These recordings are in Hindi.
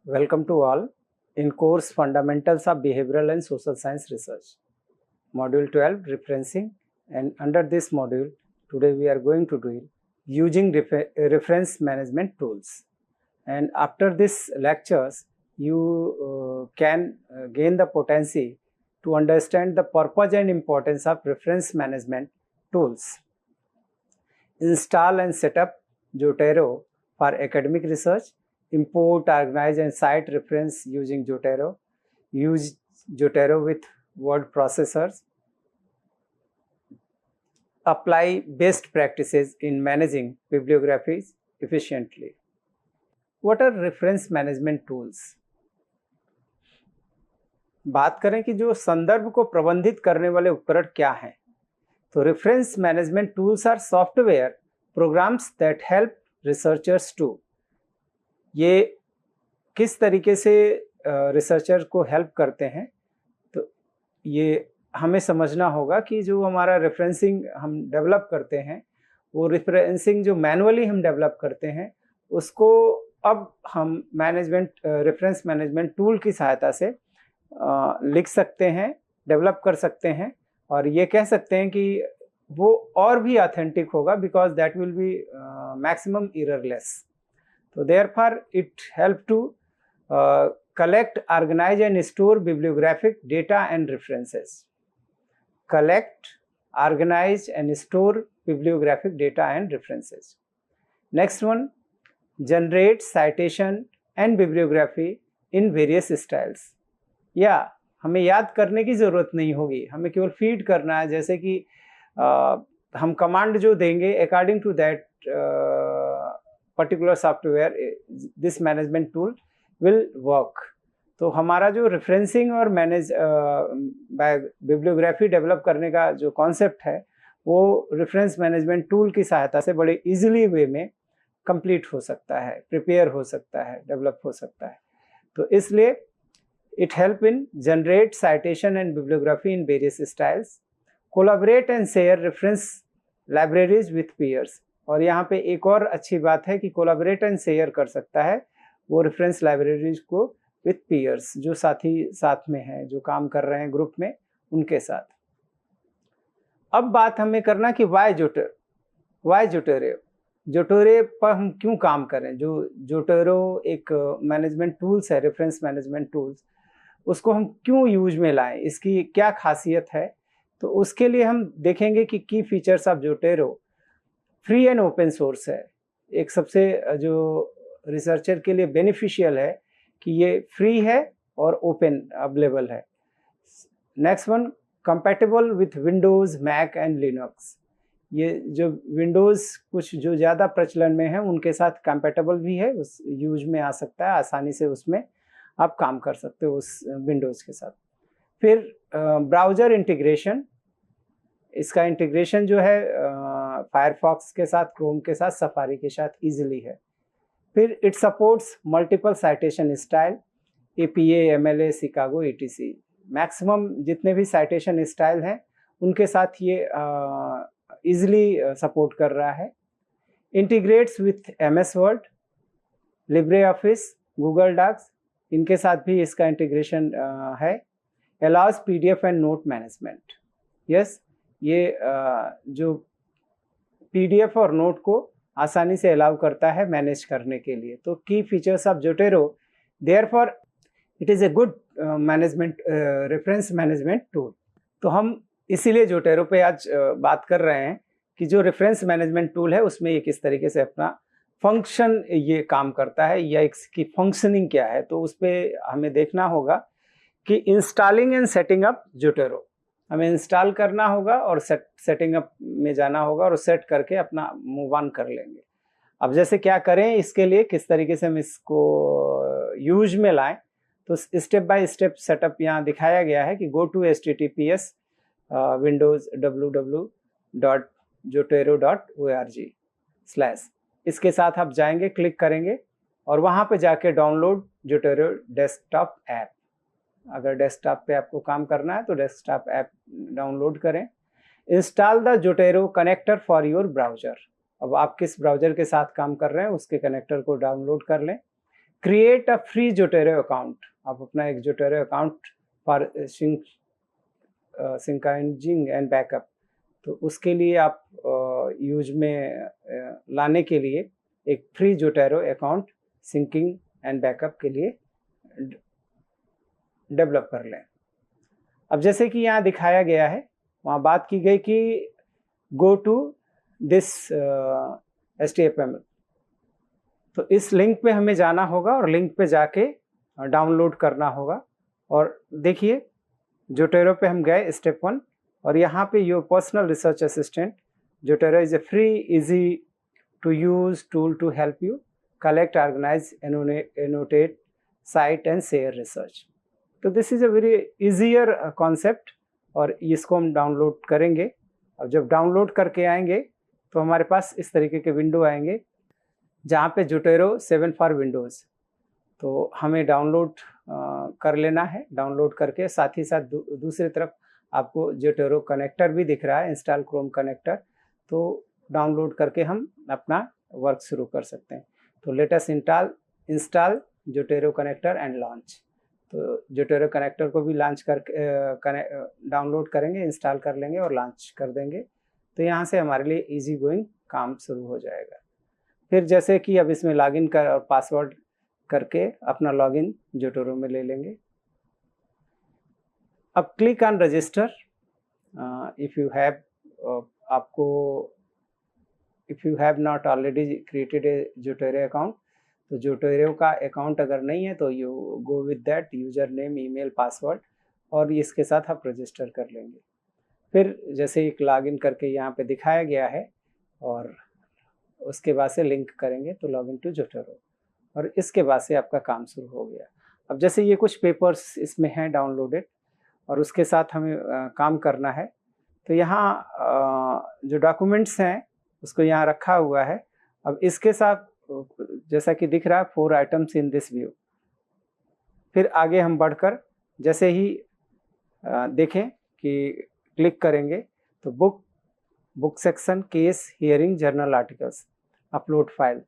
Welcome to all in course Fundamentals of Behavioral and Social Science Research, Module 12 Referencing, and under this module today we are going to do using reference management tools. And after this lectures you can gain the potency to understand the purpose and importance of reference management tools. Install and set up Zotero for academic research. Import, organize and cite reference using Zotero. Use Zotero with word processors. Apply best practices in managing bibliographies efficiently. What are reference management tools? बात करें कि जो संदर्भ को प्रबंधित करने वाले उपकरण क्या हैं, तो reference management tools are software programs that help researchers to, ये किस तरीके से रिसर्चर को हेल्प करते हैं, तो ये हमें समझना होगा कि जो हमारा रेफरेंसिंग हम डेवलप करते हैं, वो रेफरेंसिंग जो मैनुअली हम डेवलप करते हैं उसको अब हम रेफरेंस मैनेजमेंट टूल की सहायता से लिख सकते हैं, डेवलप कर सकते हैं, और ये कह सकते हैं कि वो और भी ऑथेंटिक होगा because that will be maximum errorless. So therefore it help to collect, organize and store bibliographic data and references. Collect, organize and store bibliographic data and references. Next one, generate citation and bibliography in various styles. या हमें याद करने की ज़रूरत नहीं होगी, हमें केवल फीड करना है. जैसे कि हम कमांड जो देंगे according to that particular software this management tool will work. तो हमारा जो रेफरेंसिंग और बिब्लियोग्राफी डेवलप करने का जो कॉन्सेप्ट है वो रेफरेंस मैनेजमेंट टूल की सहायता से बड़े इजीली वे में कंप्लीट हो सकता है, प्रिपेयर हो सकता है, डेवलप हो सकता है. तो इसलिए it help in generate citation and bibliography in various styles. Collaborate and share reference libraries with peers. और यहाँ पे एक और अच्छी बात है कि कोलैबोरेट एंड शेयर कर सकता है वो रेफरेंस लाइब्रेरीज को विथ पीयर्स, जो साथी साथ में हैं, जो काम कर रहे हैं ग्रुप में, उनके साथ. अब बात हमें करना कि वाई जोटेरो. जोटेरो पर हम क्यों काम करें. जो जोटेरो एक मैनेजमेंट टूल्स है, रेफरेंस मैनेजमेंट टूल्स, उसको हम क्यों यूज में लाएं, इसकी क्या खासियत है. तो उसके लिए हम देखेंगे कि की features of Zotero free and open source है. एक सबसे जो रिसर्चर के लिए बेनिफिशियल है कि ये फ्री है और ओपन अवेलेबल है. Next one, compatible with Windows, Mac and Linux. ये जो विंडोज़ कुछ जो ज़्यादा प्रचलन में है उनके साथ कंपैटिबल भी है, उस यूज में आ सकता है, आसानी से उसमें आप काम कर सकते हो उस विंडोज़ के साथ. फिर ब्राउज़र इंटीग्रेशन, इसका इंटीग्रेशन जो है फायरफॉक्स के साथ, क्रोम के साथ, सफारी के साथ इजीली है. फिर it supports multiple citation style, APA, MLA, Chicago, ETC. Maximum जितने भी साइटेशन स्टाइल हैं उनके साथ ये इजीली सपोर्ट कर रहा है. Integrates with MS Word, LibreOffice, Google Docs, इनके साथ भी इसका इंटीग्रेशन है. Allows PDF and note management. Yes, ये जो PDF और नोट को आसानी से अलाउ करता है मैनेज करने के लिए. तो की features of Zotero, therefore it is a good management reference management tool. तो हम इसीलिए जोटेरो पे आज बात कर रहे हैं कि जो रेफरेंस मैनेजमेंट टूल है उसमें ये किस तरीके से अपना फंक्शन ये काम करता है या इसकी फंक्शनिंग क्या है. तो उस पर हमें देखना होगा कि installing and setting up Zotero. हमें इंस्टॉल करना होगा और सेटिंग अप में जाना होगा और सेट करके अपना मूव ऑन कर लेंगे. अब जैसे क्या करें, इसके लिए किस तरीके से हम इसको यूज में लाएं, तो स्टेप बाय स्टेप सेटअप यहाँ दिखाया गया है कि go to https windows www.zotero.org/. इसके साथ आप जाएंगे, क्लिक करेंगे और वहाँ पे जाके डाउनलोड जोटेरो डेस्कटॉप ऐप. अगर डेस्कटॉप पे आपको काम करना है तो डेस्कटॉप ऐप डाउनलोड करें. Install the Zotero connector for your browser. अब आप किस ब्राउज़र के साथ काम कर रहे हैं उसके कनेक्टर को डाउनलोड कर लें. Create a free Zotero account, आप अपना एक Zotero account for syncing and backup, तो उसके लिए आप यूज में लाने के लिए एक free Zotero account syncing and backup के लिए डेवलप कर लें। अब जैसे कि यहाँ दिखाया गया है, वहाँ बात की गई कि गो टू दिस HTML, तो इस लिंक पे हमें जाना होगा और लिंक पे जाके डाउनलोड करना होगा। और देखिए जोटेरो पे हम गए स्टेप 1, और यहाँ पे your personal research assistant Zotero is a free easy to use tool to help you collect, organise, annotate, cite and share research. तो this is a very easier concept, और इसको हम डाउनलोड करेंगे। और जब डाउनलोड करके आएंगे तो हमारे पास इस तरीके के विंडो आएंगे जहाँ पे जोटेरो 7 फॉर विंडोज़, तो हमें डाउनलोड कर लेना है। डाउनलोड करके साथ ही साथ दूसरी तरफ आपको जोटेरो कनेक्टर भी दिख रहा है, इंस्टॉल क्रोम कनेक्टर, तो डाउनलोड करके हम अपना वर्क शुरू कर सकते हैं। तो let us install Zotero connector and launch. तो जोटेरो कनेक्टर को भी लॉन्च करके डाउनलोड करेंगे, इंस्टॉल कर लेंगे और लॉन्च कर देंगे। तो यहाँ से हमारे लिए इजी गोइंग काम शुरू हो जाएगा। फिर जैसे कि अब इसमें लॉगिन कर और पासवर्ड करके अपना लॉगिन जोटेरो में ले लेंगे। अब click on register if you have not already created a Zotero account, तो जोटेरो का अकाउंट अगर नहीं है तो you go with that user name, email, password, और इसके साथ आप रजिस्टर कर लेंगे। फिर जैसे एक लॉगिन करके यहाँ पे दिखाया गया है, और उसके बाद से लिंक करेंगे तो लॉगिन टू जोटेरो, और इसके बाद से आपका काम शुरू हो गया। अब जैसे ये कुछ पेपर्स इसमें हैं डाउनलोडेड, और उसके साथ हमें काम करना है, तो यहाँ जो डॉक्यूमेंट्स हैं उसको यहाँ रखा हुआ है। अब इसके साथ जैसा कि दिख रहा है 4 आइटम्स इन दिस व्यू। फिर आगे हम बढ़कर जैसे ही देखें कि क्लिक करेंगे तो book section, case, hearing, journal articles, upload file.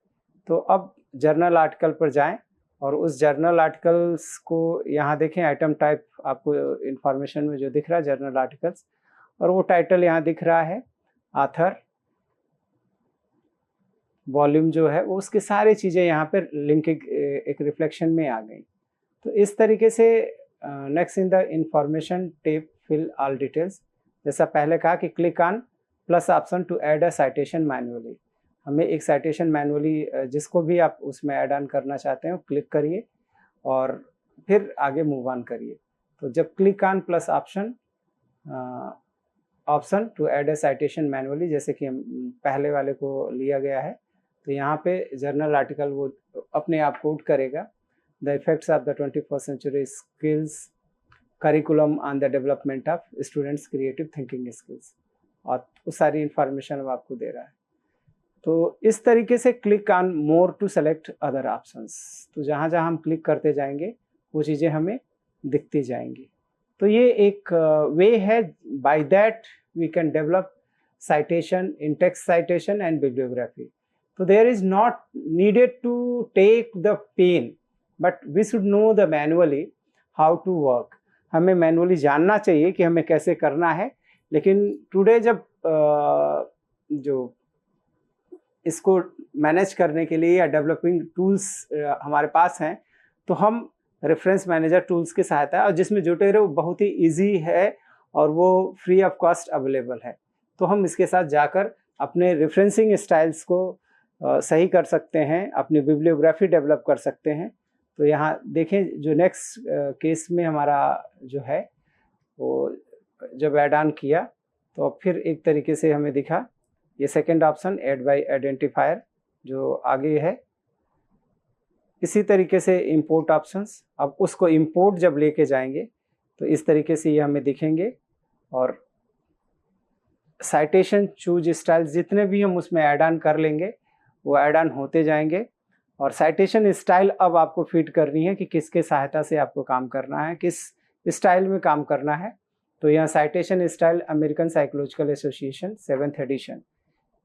तो अब जर्नल आर्टिकल पर जाएं और उस जर्नल आर्टिकल्स को यहाँ देखें, आइटम टाइप आपको इंफॉर्मेशन में जो दिख रहा है जर्नल आर्टिकल्स, और वो टाइटल यहाँ दिख रहा है ऑथर, वॉल्यूम जो है वो, उसकी सारी चीज़ें यहाँ पर लिंक एक रिफ्लेक्शन में आ गई। तो इस तरीके से next in the information tab fill all details, जैसा पहले कहा कि click on plus option to add a citation manually. हमें एक साइटेशन मैनुअली जिसको भी आप उसमें ऐड ऑन करना चाहते हैं क्लिक करिए और फिर आगे मूव ऑन करिए। तो जब click on plus option to add a citation manually, जैसे कि हम पहले वाले को लिया गया है, तो यहाँ पे जर्नल आर्टिकल वो अपने आप कोड करेगा the effects of the 21st century skills curriculum on the development of students creative thinking skills, और वो सारी इंफॉर्मेशन वो आपको दे रहा है। तो इस तरीके से click on more to select other options, तो जहाँ जहाँ हम क्लिक करते जाएंगे वो चीज़ें हमें दिखती जाएंगी। तो ये एक वे है, by that we can develop citation, in-text citation and bibliography. So there is not needed to take the pain, but we should know the manually how to work. हमें मैनुअली जानना चाहिए कि हमें कैसे करना है, लेकिन टुडे जब जो इसको मैनेज करने के लिए या डेवलपिंग टूल्स हमारे पास हैं, तो हम रेफरेंस मैनेजर टूल्स की सहायता, और जिसमें जोटेरो बहुत ही इजी है और वो फ्री ऑफ कॉस्ट अवेलेबल है, तो हम इसके साथ जाकर अपने रेफरेंसिंग स्टाइल्स को सही कर सकते हैं, अपनी बिब्लियोग्राफी डेवलप कर सकते हैं। तो यहाँ देखें जो नेक्स्ट केस में हमारा जो है वो जब ऐड ऑन किया तो फिर एक तरीके से हमें दिखा ये second option add by identifier जो आगे है। इसी तरीके से इंपोर्ट ऑप्शंस, अब उसको इंपोर्ट जब लेके जाएंगे तो इस तरीके से ये हमें दिखेंगे, और साइटेशन चूज स्टाइल जितने भी हम उसमें ऐड ऑन कर लेंगे वो ऐड ऑन होते जाएंगे, और साइटेशन स्टाइल अब आपको फिट करनी है कि किसके सहायता से आपको काम करना है, किस स्टाइल में काम करना है। तो यहाँ citation style American psychological association 7th edition,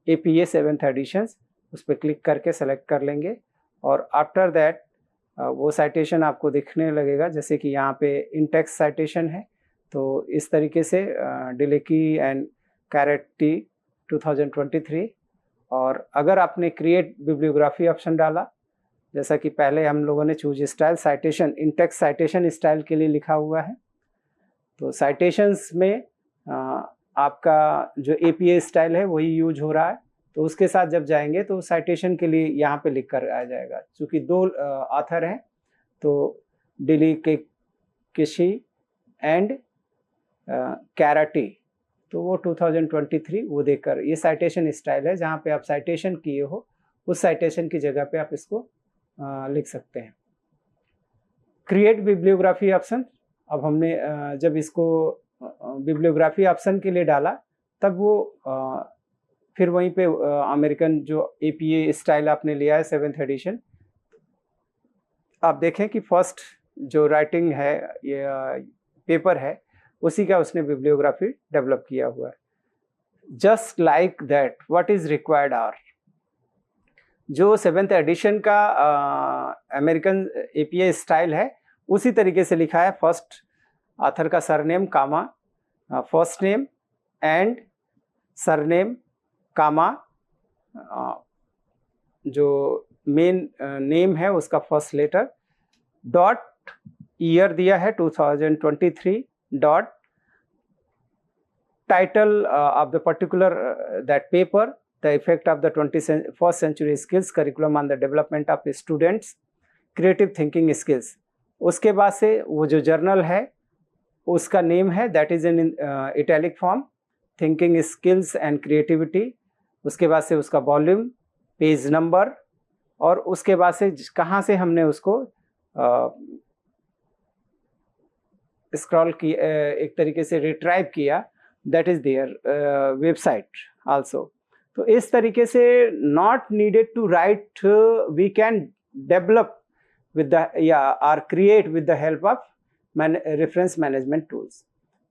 APA 7th edition, उस पर क्लिक करके सेलेक्ट कर लेंगे, और आफ्टर दैट वो साइटेशन आपको दिखने लगेगा, जैसे कि यहाँ पे इंटेक्स साइटेशन है। तो इस तरीके से डिलेकी एंड कैरेटी 2023। और अगर आपने क्रिएट बिब्लियोग्राफी ऑप्शन डाला, जैसा कि पहले हम लोगों ने choose style citation Intex citation style के लिए लिखा हुआ है, तो साइटेशंस में आपका जो APA स्टाइल है वही यूज हो रहा है। तो उसके साथ जब जाएंगे तो साइटेशन के लिए यहाँ पे लिख कर आ जाएगा। चूँकि 2 ऑथर हैं, तो डिलेकी एंड कैरेटी, तो वो 2023 वो देकर, ये साइटेशन स्टाइल है जहाँ पे आप साइटेशन किए हो उस साइटेशन की जगह पे आप इसको लिख सकते हैं। क्रिएट बिब्लियोग्राफी ऑप्शन, अब हमने जब इसको बिब्लियोग्राफी ऑप्शन के लिए डाला तब वो फिर वहीं पे अमेरिकन जो APA स्टाइल आपने लिया है 7th एडिशन, आप देखें कि फर्स्ट जो राइटिंग है ये पेपर है उसी का उसने बिब्लियोग्राफी डेवलप किया हुआ है। Just like that what is required are, जो 7th एडिशन का अमेरिकन APA स्टाइल है उसी तरीके से लिखा है। फर्स्ट ऑथर का surname comma first name and surname comma जो मेन नेम है उसका फर्स्ट लेटर, डॉट ईयर दिया है 2023, dot title of the particular that paper, the effect of the 21st century skills curriculum on the development of students creative thinking skills. उसके बाद से वो जो जर्नल है उसका नेम है, that is in italic form, thinking skills and creativity. उसके बाद से उसका वॉल्यूम, पेज नंबर, और उसके बाद से कहाँ से हमने उसको स्क्रॉल की एक तरीके से रिट्राइव किया, that is their website also. तो इस तरीके से not needed to write, we can develop with the या or create with the help of reference management tools.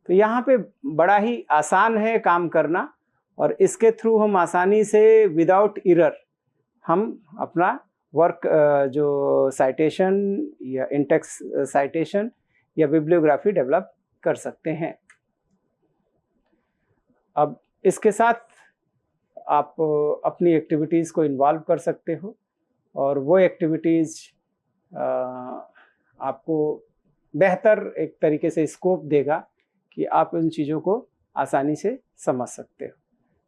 तो यहाँ पे बड़ा ही आसान है काम करना, और इसके थ्रू हम आसानी से विदाउट एरर हम अपना वर्क जो साइटेशन या इंटेक्स साइटेशन या बिब्लियोग्राफी डेवलप कर सकते हैं। अब इसके साथ आप अपनी एक्टिविटीज़ को इन्वॉल्व कर सकते हो, और वो एक्टिविटीज़ आपको बेहतर एक तरीके से स्कोप देगा कि आप उन चीज़ों को आसानी से समझ सकते हो।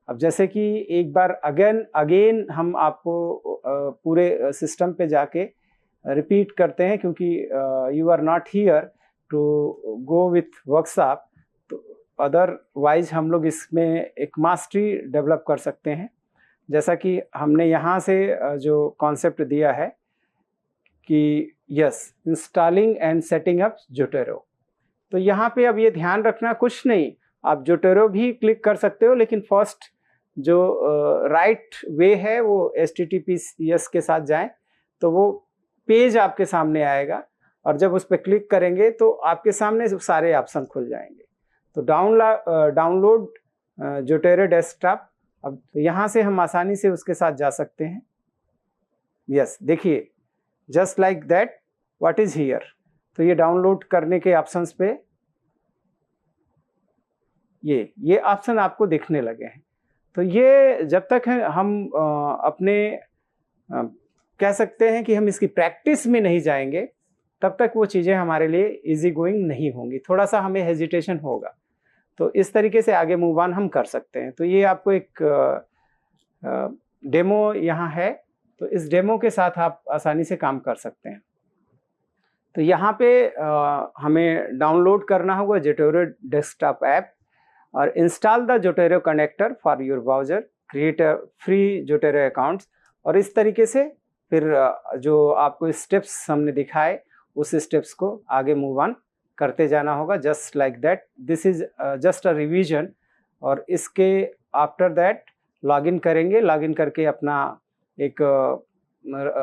अब जैसे कि एक बार अगेन हम आपको पूरे सिस्टम पे जाके रिपीट करते हैं, क्योंकि you are not here to go with workshop, तो अदरवाइज हम लोग इसमें एक मास्टरी डेवलप कर सकते हैं। जैसा कि हमने यहाँ से जो कॉन्सेप्ट दिया है कि yes, installing and setting up Zotero, तो यहाँ पे अब ये ध्यान रखना कुछ नहीं, आप जोटेरो भी क्लिक कर सकते हो, लेकिन फर्स्ट जो राइट वे है वो HTTPS के साथ जाएं, तो वो पेज आपके सामने आएगा, और जब उस पर क्लिक करेंगे तो आपके सामने सारे ऑप्शन खुल जाएंगे। तो डाउनलोड जोटेरो डेस्कटॉप, अब यहाँ से हम आसानी से उसके साथ जा सकते हैं। यस, देखिए just like that what is here, तो ये डाउनलोड करने के ऑप्शंस पे ये ऑप्शन आपको दिखने लगे हैं। तो ये जब तक हम अपने कह सकते हैं कि हम इसकी प्रैक्टिस में नहीं जाएंगे, तब तक वो चीज़ें हमारे लिए इजी गोइंग नहीं होंगी, थोड़ा सा हमें हेजिटेशन होगा। तो इस तरीके से आगे मूव ऑन हम कर सकते हैं। तो ये आपको एक डेमो यहाँ है, तो इस डेमो के साथ आप आसानी से काम कर सकते हैं। तो यहाँ पे हमें डाउनलोड करना होगा जोटेरो डेस्कटॉप ऐप, और install the Zotero connector for your browser, create a free Zotero accounts, और इस तरीके से फिर जो आपको स्टेप्स हमने दिखाए उस स्टेप्स को आगे मूव ऑन करते जाना होगा, just like that. This is just a revision, और इसके आफ्टर दैट लॉगिन करेंगे, लॉगिन करके अपना एक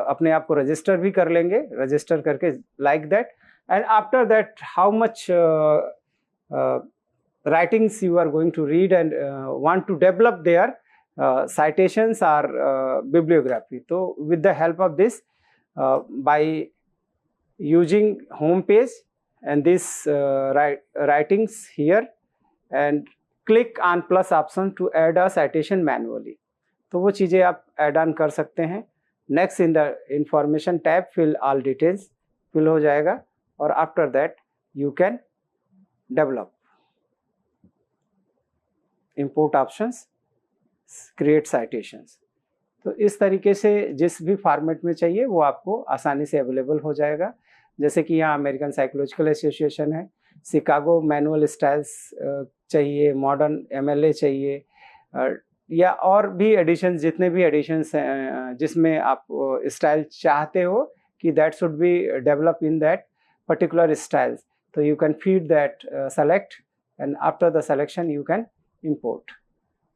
अपने आप को रजिस्टर भी कर लेंगे, रजिस्टर करके like that, and after that how much writings you are going to read and want to develop their citations or bibliography. So with the help of this, by using home page and this writings here and click on plus option to add a citation manually. तो वो चीज़ें आप ऐड ऑन कर सकते हैं. Next in the information tab fill all details fill हो जाएगा और after that you can develop import options create citations. तो इस तरीके से जिस भी फॉर्मेट में चाहिए वो आपको आसानी से अवेलेबल हो जाएगा. जैसे कि यहाँ अमेरिकन साइकोलॉजिकल एसोसिएशन है, शिकागो मैनुअल स्टाइल्स चाहिए, मॉडर्न MLA चाहिए, या और भी एडिशन जितने भी एडिशंस हैं जिसमें आप स्टाइल चाहते हो कि that should be develop in that particular styles. तो you can feed that select and after the selection you can import.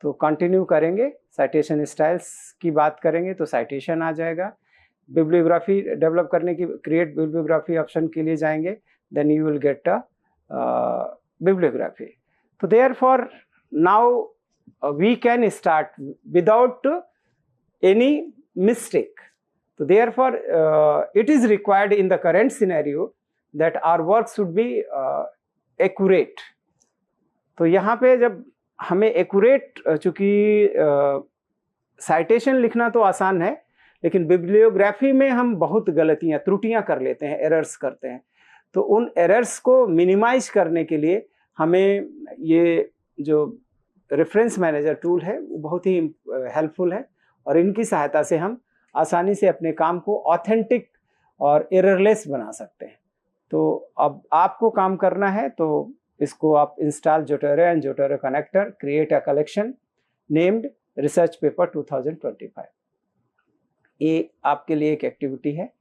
तो कंटिन्यू करेंगे, साइटेशन स्टाइल्स की बात करेंगे तो साइटेशन आ जाएगा. बिब्लियोग्राफी डेवलप करने की क्रिएट बिब्लियोग्राफी ऑप्शन के लिए जाएंगे, then you will get a bibliography. तो therefore now we can start without any mistake. So therefore it is required in the current scenario that our work should be accurate. तो यहाँ पे जब हमें accurate, चूँकि citation लिखना तो आसान है लेकिन बिब्लियोग्राफी में हम बहुत गलतियाँ त्रुटियाँ कर लेते हैं, एरर्स करते हैं. तो उन एरर्स को मिनिमाइज करने के लिए हमें ये जो रेफरेंस मैनेजर टूल है वो बहुत ही हेल्पफुल है और इनकी सहायता से हम आसानी से अपने काम को ऑथेंटिक और एररलेस बना सकते हैं. तो अब आपको काम करना है तो इसको आप install Zotero and Zotero connector, create a collection named research paper 2025. ये आपके लिए एक एक्टिविटी है.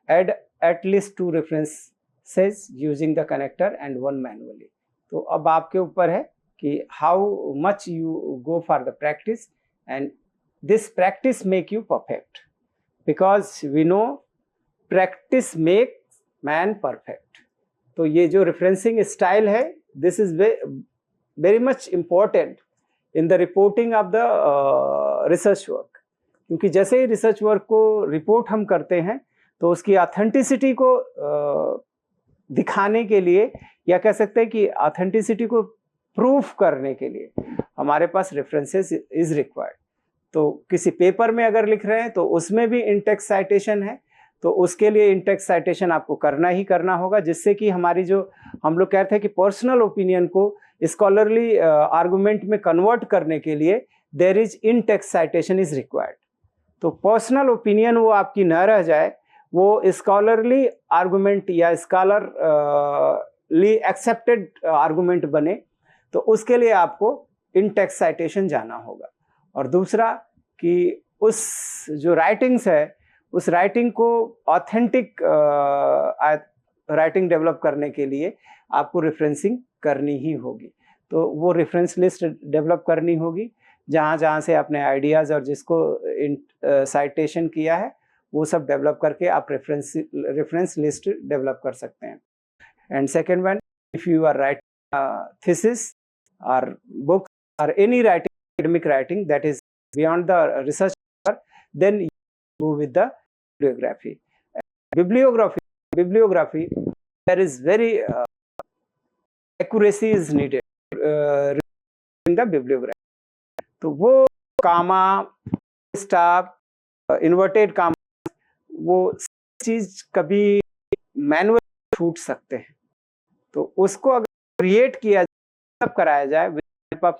Add at least 2 references using the connector and 1 manually. तो अब आपके ऊपर है कि how much you go for the practice and this practice make you perfect, because we know practice make man perfect. तो ये जो रेफरेंसिंग स्टाइल है this is very much important in the reporting of the research work. क्योंकि जैसे ही रिसर्च वर्क को रिपोर्ट हम करते हैं तो उसकी ऑथेंटिसिटी को दिखाने के लिए, या कह सकते हैं कि ऑथेंटिसिटी को प्रूफ करने के लिए हमारे पास रेफरेंसेस इज रिक्वायर्ड. तो किसी पेपर में अगर लिख रहे हैं तो उसमें भी इन-टेक्स्ट साइटेशन है, तो उसके लिए इन-टेक्स्ट साइटेशन आपको करना ही करना होगा, जिससे कि हमारी जो हम लोग कहते हैं कि पर्सनल ओपिनियन को स्कॉलरली आर्गुमेंट में कन्वर्ट करने के लिए there is in text citation is required. तो पर्सनल ओपिनियन वो आपकी न रह जाए, वो स्कॉलरली आर्गुमेंट या स्कॉलरली एक्सेप्टेड आर्गुमेंट बने, तो उसके लिए आपको इन-टेक्स्ट साइटेशन जाना होगा. और दूसरा कि उस जो राइटिंग्स है उस राइटिंग को ऑथेंटिक राइटिंग डेवलप करने के लिए आपको रेफरेंसिंग करनी ही होगी. तो वो रेफरेंस लिस्ट डेवलप करनी होगी जहाँ जहाँ से आपने आइडियाज़ और जिसको साइटेशन किया है वो सब डेवलप करके आप रेफरेंस लिस्ट डेवलप कर सकते हैं. And second one, if you are writing thesis or books or any writing, academic writing that is beyond the research paper, then you move with the bibliography. Bibliography, there is very accuracy is needed in the bibliography. तो वो कामा, स्टॉप, इन्वर्टेड कामा, वो चीज कभी मैनुअल छूट सकते हैं. तो उसको अगर क्रिएट किया कराया जाए with of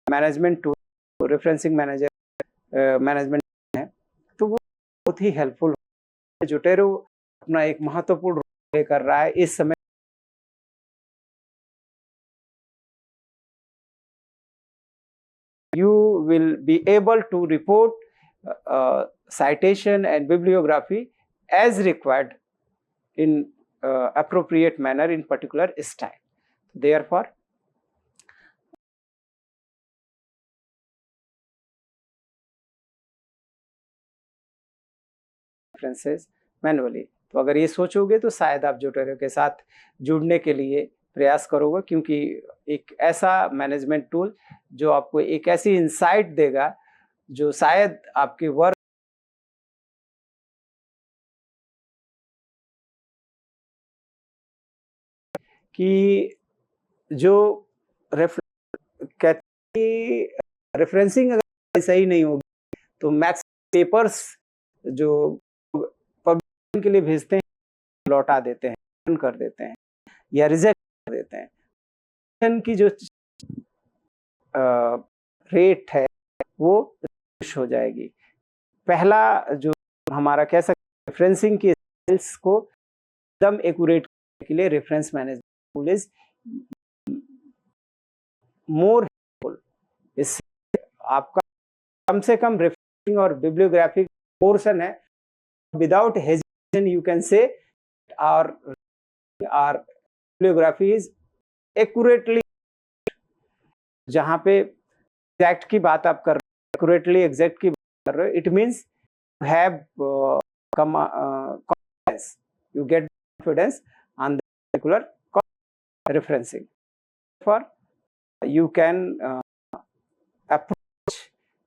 management tool, referencing manager management है, तो वो बहुत ही हेल्पफुल है. जोटेरो अपना एक महत्वपूर्ण रोल प्ले कर रहा है इस समय. You will be able to report citation and bibliography as required in appropriate manner in particular style. Therefore, references manually. तो अगर ये सोचोगे तो शायद आप जोटेरो के साथ जुड़ने के लिए प्रयास करोगे, क्योंकि एक ऐसा मैनेजमेंट टूल जो आपको एक ऐसी इंसाइट देगा जो शायद आपके वर्क कि जो रेफरेंसिंग अगर सही नहीं होगी तो मैक्स पेपर्स जो पब्लिकेशन के लिए भेजते हैं लौटा देते हैं, कर देते हैं या रिजेक्ट कर देते हैं। की जो रेट है वो हो जाएगी। पहला जो हमारा कह सकते रेफरेंसिंग की स्किल्स को एकदम एक्यूरेट करने के लिए reference management tool is more helpful. इससे आपका कम से कम रेफरेंसिंग और बिब्लियोग्राफिक पोर्शन है, without hesitation you can say our bibliography is accurately. जहां पे एग्जैक्ट की बात आप कर रहे हो, एक्यूरेटली एग्जैक्ट की बात कर रहे हो, it means you have confidence, you get confidence on the particular referencing. For you can approach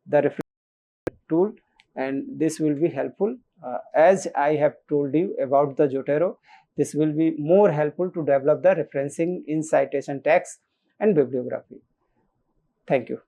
the referencing tool and this will be helpful. As I have told you about the Zotero, this will be more helpful to develop the referencing in citation tags and bibliography. Thank you.